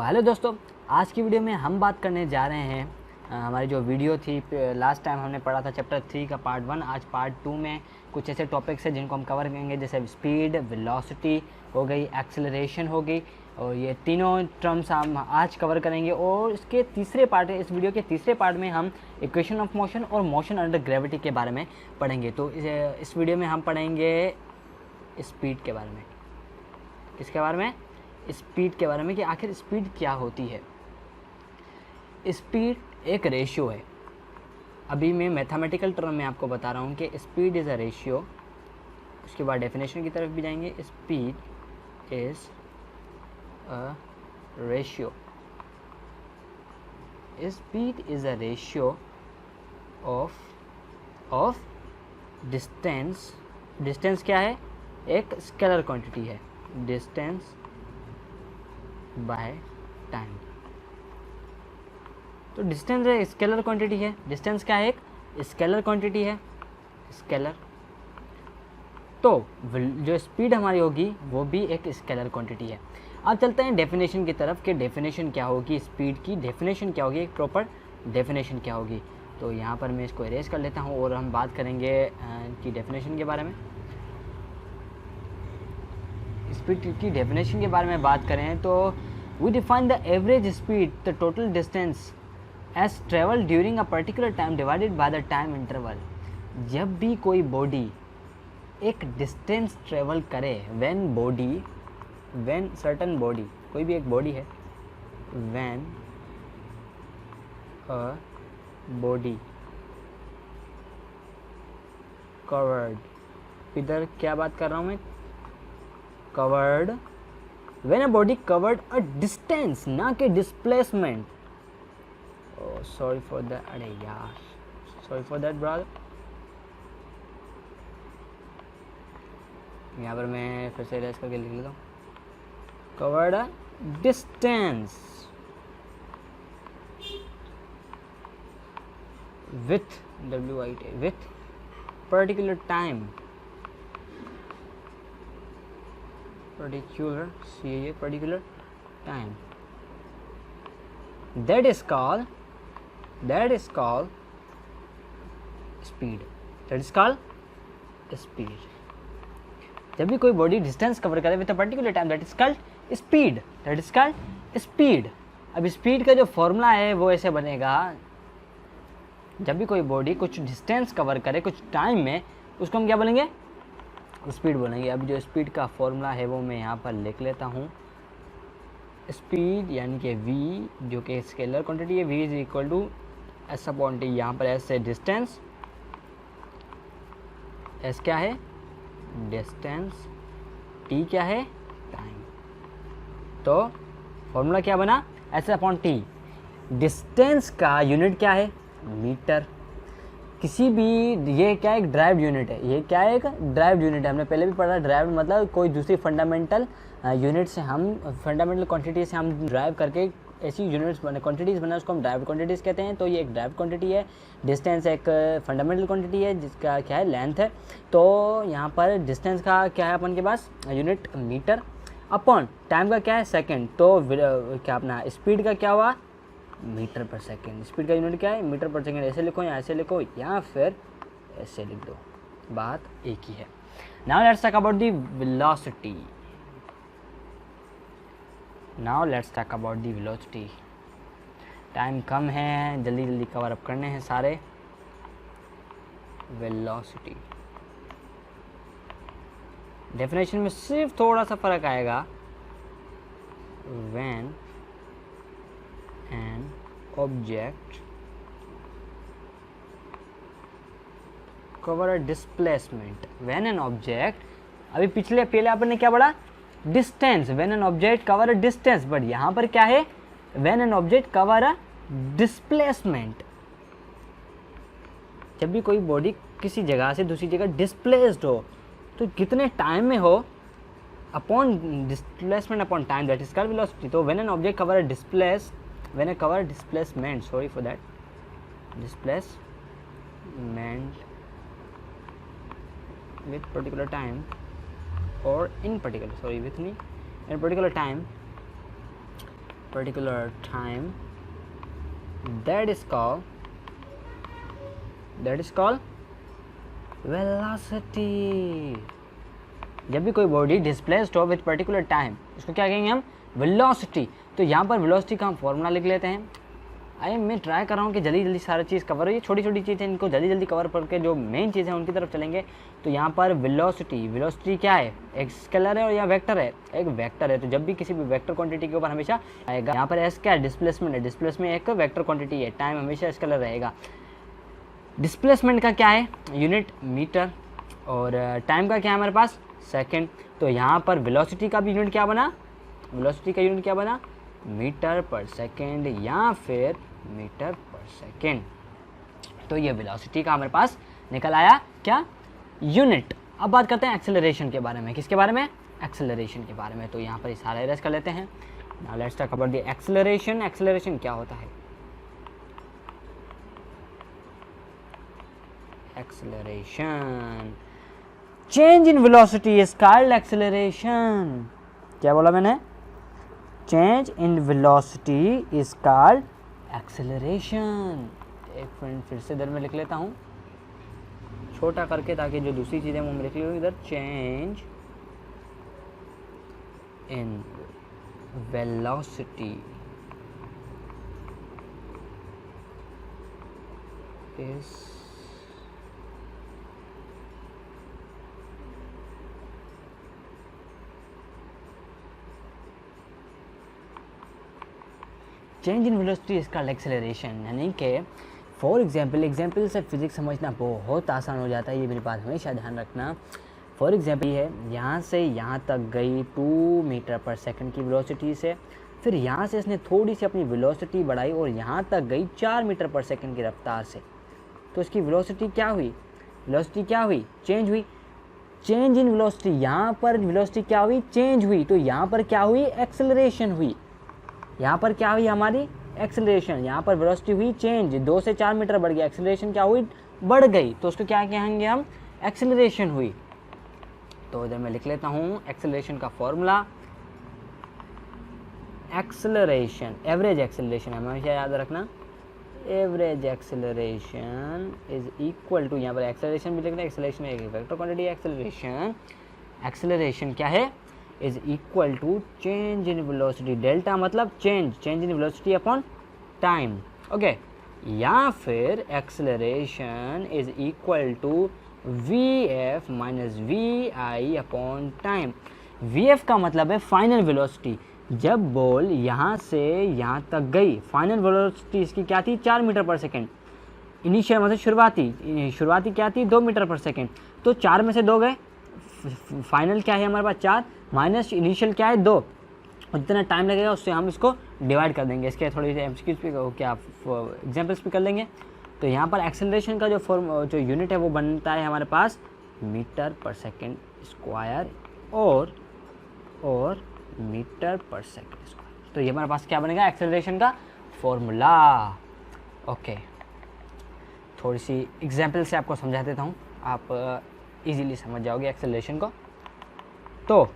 Hello दोस्तों, आज की वीडियो में हम बात करने जा रहे हैं हमारी जो वीडियो थी लास्ट टाइम हमने पढ़ा था चैप्टर 3 का पार्ट 1। आज पार्ट 2 में कुछ ऐसे टॉपिक्स हैं जिनको हम कवर करेंगे, जैसे स्पीड, वेलोसिटी हो गई, एक्सेलरेशन हो गई, और ये तीनों टर्म्स हम आज कवर करेंगे। और इसके तीसरे पार्ट इस वीडियो के तीसरे पार्ट में हम इक्वेशन ऑफ मोशन और मोशन अंडर ग्रेविटी के बारे में पढ़ेंगे। तो इस वीडियो में हम पढ़ेंगे स्पीड के बारे में। किसके बारे में? स्पीड के बारे में, कि आखिर स्पीड क्या होती है। स्पीड एक रेशियो है। अभी मैं मैथमेटिकल टर्म में आपको बता रहा हूँ कि स्पीड इज़ अ रेशियो। उसके बाद डेफिनेशन की तरफ भी जाएंगे। Speed is a ratio. Speed is a ratio of distance. Distance क्या है? एक स्केलर क्वांटिटी है। Distance by time. तो डिस्टेंस एक स्केलर क्वांटिटी है। डिस्टेंस क्या है? एक स्केलर क्वांटिटी है। स्केलर। तो जो स्पीड हमारी होगी वो भी एक स्केलर क्वांटिटी है। अब चलते हैं डेफिनेशन की तरफ कि डेफिनेशन क्या होगी स्पीड की। डेफिनेशन क्या होगी, एक प्रॉपर डेफिनेशन क्या होगी। तो यहाँ पर मैं इसको इरेज कर लेता हूँ और हम बात करेंगे कि डेफिनेशन के बारे में। स्पीड की डेफिनेशन के बारे में बात करें तो we define the average speed, the total distance as travel during a particular time divided by the time interval. जब भी कोई बॉडी एक डिस्टेंस ट्रेवल करे, व्हेन सर्टन बॉडी, कोई भी एक बॉडी है, व्हेन अ बॉडी कवर्ड, इधर क्या बात कर रहा हूँ मैं? Covered, when a body covered a distance, ना कि displacement. Oh, sorry for that. अरे यार, sorry for that brother. यहाँ पर मैं फिर से रेस करके लिख लेता हूँ। covered a distance with with particular time. particular time, that is called speed. जब भी कोई बॉडी डिस्टेंस कवर करे with a particular time, that is called speed. अब स्पीड का जो फॉर्मूला है वो ऐसे बनेगा, जब भी कोई बॉडी कुछ डिस्टेंस कवर करे कुछ टाइम में, उसको हम क्या बोलेंगे? स्पीड बोलेंगे। अब जो स्पीड का फॉर्मूला है वो मैं यहाँ पर लिख लेता हूँ। स्पीड यानी कि v, जो कि स्केलर क्वांटिटी है, v is equal to S upon T. यहाँ पर एस है डिस्टेंस, एस क्या है? डिस्टेंस, टी क्या है? टाइम। तो फॉर्मूला क्या बना? S upon T. डिस्टेंस का यूनिट क्या है? मीटर। किसी भी, ये क्या एक ड्राइव्ड यूनिट है, ये क्या है? एक ड्राइव्ड यूनिट है। हमने पहले भी पढ़ा, ड्राइव्ड मतलब कोई दूसरी फंडामेंटल यूनिट से हम, फंडामेंटल क्वांटिटी से हम ड्राइव करके ऐसी यूनिट्स बने, क्वांटिटीज़ बना, उसको हम ड्राइव्ड क्वांटिटीज़ कहते हैं। तो ये एक ड्राइव्ड क्वांटिटी है। डिस्टेंस एक फंडामेंटल क्वांटिटी है जिसका क्या है? लेंथ है। तो यहाँ पर डिस्टेंस का क्या है अपन के पास? Unit meter. अपॉन टाइम का क्या है? सेकेंड। तो क्या अपना स्पीड का क्या हुआ? Metre per second. स्पीड का यूनिट क्या है? Metre per second. ऐसे लिखो या ऐसे लिखो या फिर ऐसे लिख दो, बात एक ही है। Now let's talk about the velocity. Time कम है, जल्दी जल्दी कवर अप करने हैं सारे। वेलोसिटी डेफिनेशन में सिर्फ थोड़ा सा फर्क आएगा। When an object cover a displacement, when an object, अभी पहले अपन ने क्या पढ़ा? Distance. when an object cover a distance, but यहाँ पर क्या है? when an object cover a displacement। जब भी कोई बॉडी किसी जगह से दूसरी जगह डिस्प्लेस्ड हो, तो कितने टाइम में हो, upon displacement upon time, that is called velocity. तो when an object cover a displacement, sorry for that, displacement with particular time or in particular, sorry with me, in particular time, particular time, that is called velocity. जब भी कोई body displaced हो with particular time, इसको क्या कहेंगे हम? Velocity. तो यहाँ पर वेलोसिटी का हम फॉर्मूला लिख लेते हैं. मैं ट्राई कर रहा हूँ कि जल्दी जल्दी सारी चीज़ कवर हो. ये छोटी छोटी चीज़ें, इनको जल्दी जल्दी कवर करके जो मेन चीज़ है उनकी तरफ चलेंगे. तो यहाँ पर वेलोसिटी क्या है? एक स्केलर है और या वेक्टर है? एक वेक्टर है. तो जब भी किसी भी वेक्टर क्वांटिटी के ऊपर हमेशा आएगा. यहाँ पर एस क्या है? डिस्प्लेसमेंट है. डिस्प्लेसमेंट एक वेक्टर क्वांटिटी है. टाइम हमेशा स्केलर रहेगा. डिस्प्लेसमेंट का क्या है? Unit metre. और टाइम का क्या है हमारे पास? सेकेंड. तो यहाँ पर वेलोसिटी का भी यूनिट क्या बना? वेलोसिटी का यूनिट क्या बना? मीटर पर सेकेंड या फिर मीटर पर सेकेंड. तो ये वेलोसिटी का हमारे पास निकल आया क्या? यूनिट. अब बात करते हैं एक्सेलरेशन के बारे में. किसके बारे में? एक्सेलरेशन के बारे में. तो यहाँ पर सारा एरर्स कर लेते हैं. Now let's talk about the acceleration. Acceleration क्या होता है? Acceleration, change in velocity is called acceleration. क्या बोला मैंने? Change in velocity is called acceleration. एक मिनट फिर से इधर में लिख लेता हूँ छोटा करके, ताकि जो दूसरी चीज़ें वो मैं लिख लूँ इधर. Change in velocity is change in velocity इसका एक्सेलरेशन. यानी कि फॉर एग्जाम्पल से फिजिक्स समझना बहुत आसान हो जाता है. ये मेरी बात हमेशा ध्यान रखना. फॉर एग्जाम्पल है यहाँ से यहाँ तक गई 2 मीटर पर सेकंड की वेलोसिटी से. फिर यहाँ से इसने थोड़ी सी अपनी वेलोसिटी बढ़ाई और यहाँ तक गई 4 मीटर पर सेकंड की रफ्तार से. तो इसकी वेलोसिटी क्या हुई? वेलोसिटी क्या हुई? चेंज हुई. चेंज इन वेलोसिटी, यहाँ पर वेलोसिटी क्या हुई? चेंज हुई. तो यहाँ पर क्या हुई? एक्सेलरेशन हुई. यहाँ पर क्या हुई हमारी? एक्सेलरेशन. यहाँ पर वेलोसिटी हुई चेंज, 2 से 4 मीटर बढ़ गया. एक्सेलरेशन क्या हुई? बढ़ गई. तो उसको क्या कहेंगे हम? एक्सेलरेशन हुई. तो इधर मैं लिख लेता हूँ एक्सेलरेशन का फॉर्मूला. एक्सेलरेशन, एवरेज एक्सेलरेशन हमेशा याद रखना. Average acceleration is equal to, यहाँ पर एक्सेलरेशन भी लिखना. एक्सेलरेशन एक वेक्टर क्वांटिटी. एक्सेलरेशन क्या है? Is equal to change in velocity. Delta मतलब change in velocity upon time. Okay. या फिर acceleration is equal to VF minus VI upon time. VF का मतलब है फाइनल वेलोसिटी. जब बॉल यहाँ से यहाँ तक गई, फाइनल वेलोसिटी इसकी क्या थी? 4 मीटर पर सेकेंड. इनिशियल मतलब शुरुआती क्या थी? 2 मीटर पर सेकेंड. तो 4 में से 2 गए. फाइनल क्या है हमारे पास? 4 माइनस इनिशियल क्या है? 2. और जितना टाइम लगेगा उससे हम इसको डिवाइड कर देंगे. इसके थोड़ी सी एमसीक्यूज भी क्या एग्जांपल्स भी कर लेंगे. तो यहाँ पर एक्सेलरेशन का जो यूनिट है वो बनता है हमारे पास मीटर पर सेकेंड स्क्वायर और मीटर पर सेकेंड स्क्वायर. तो ये हमारे पास क्या बनेगा? एक्सेलरेशन का फॉर्मूला. ओके. थोड़ी सी एग्जांपल से आपको समझा देता हूँ, आप इजीली समझ जाओगे एक्सेलरेशन को. तो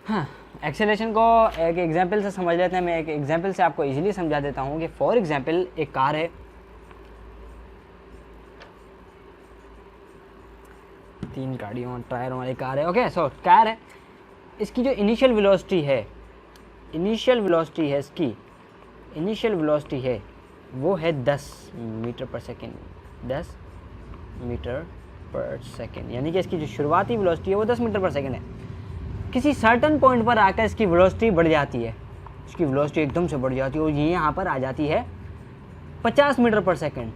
हाँ, एक्सेलरेशन को एक एग्जांपल से समझ लेते हैं. मैं एक एग्जांपल से आपको इजीली समझा देता हूँ कि फॉर एग्जांपल एक कार है. 3 गाड़ियों टायरों वाली कार है. ओके. सो कार है. इसकी जो इनिशियल वेलोसिटी है इसकी इनिशियल वेलोसिटी है वो है 10 metre per second. 10 metre per second. यानी कि इसकी जो शुरुआती वेलोसिटी है वो 10 मीटर पर सेकेंड है. किसी सर्टन पॉइंट पर आकर इसकी वेलोसिटी बढ़ जाती है. इसकी वेलोसिटी एकदम से बढ़ जाती है और ये यहाँ पर आ जाती है 50 मीटर पर सेकेंड.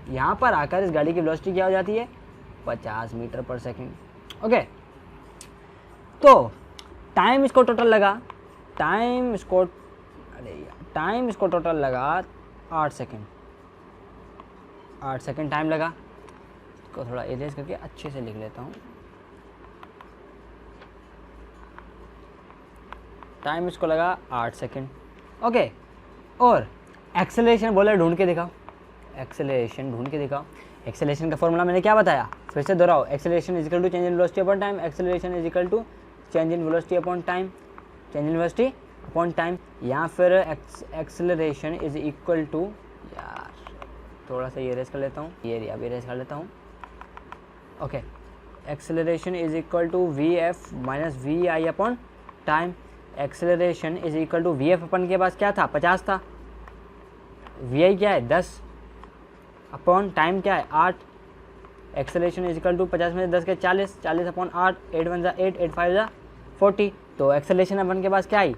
यहाँ पर आकर इस गाड़ी की वेलोसिटी क्या हो जाती है? 50 मीटर पर सेकेंड. ओके. तो टाइम इसको टोटल लगा. टाइम इसको टोटल लगा 8 सेकेंड. 8 सेकेंड टाइम लगा. इसको थोड़ा इरेज करके अच्छे से लिख लेता हूँ. टाइम इसको लगा 8 सेकेंड. ओके. और एक्सेलरेशन बोला ढूंढ के दिखाओ. एक्सेलरेशन ढूंढ के दिखाओ. एक्सेलरेशन का फॉर्मूला मैंने क्या बताया? फिर से दोहराओ. Acceleration is equal to change in velocity upon time. Acceleration is equal to change in velocity upon time. Change in velocity upon time, या फिर एक्सेलरेशन इज इक्वल टू, यार थोड़ा सा ये रेस कर लेता हूँ, ये अभी रेस कर लेता हूँ। Okay, acceleration is equal to v f minus v i upon time. Acceleration is equal to v f अपन के पास क्या था, 50 था, वी आई क्या है 10, अपॉन टाइम क्या है 8। एक्सेलरेशन इज इक्वल टू 50 में 10 के 40, 40 अपॉन 8, 8 1 8, 8 5 40। तो एक्सेलरेशन अपन के पास क्या आई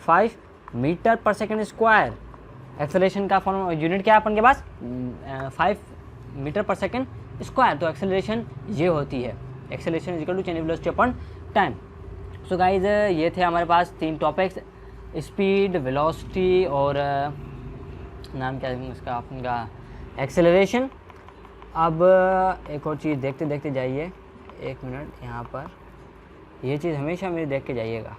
5 metre per second square. Acceleration का फॉर्म यूनिट क्या है अपन के पास 5 मीटर पर सेकेंड स्क्वायर। तो एक्सेलरेशन ये होती है, acceleration is equal to change in velocity upon time. So guys ये थे हमारे पास 3 टॉपिक्स, स्पीड, वेलोसिटी और नाम क्या है इसका आपका एक्सेलरेशन। अब एक और चीज़ देखते देखते जाइए, 1 मिनट यहाँ पर, ये चीज़ हमेशा मेरे देख के जाइएगा।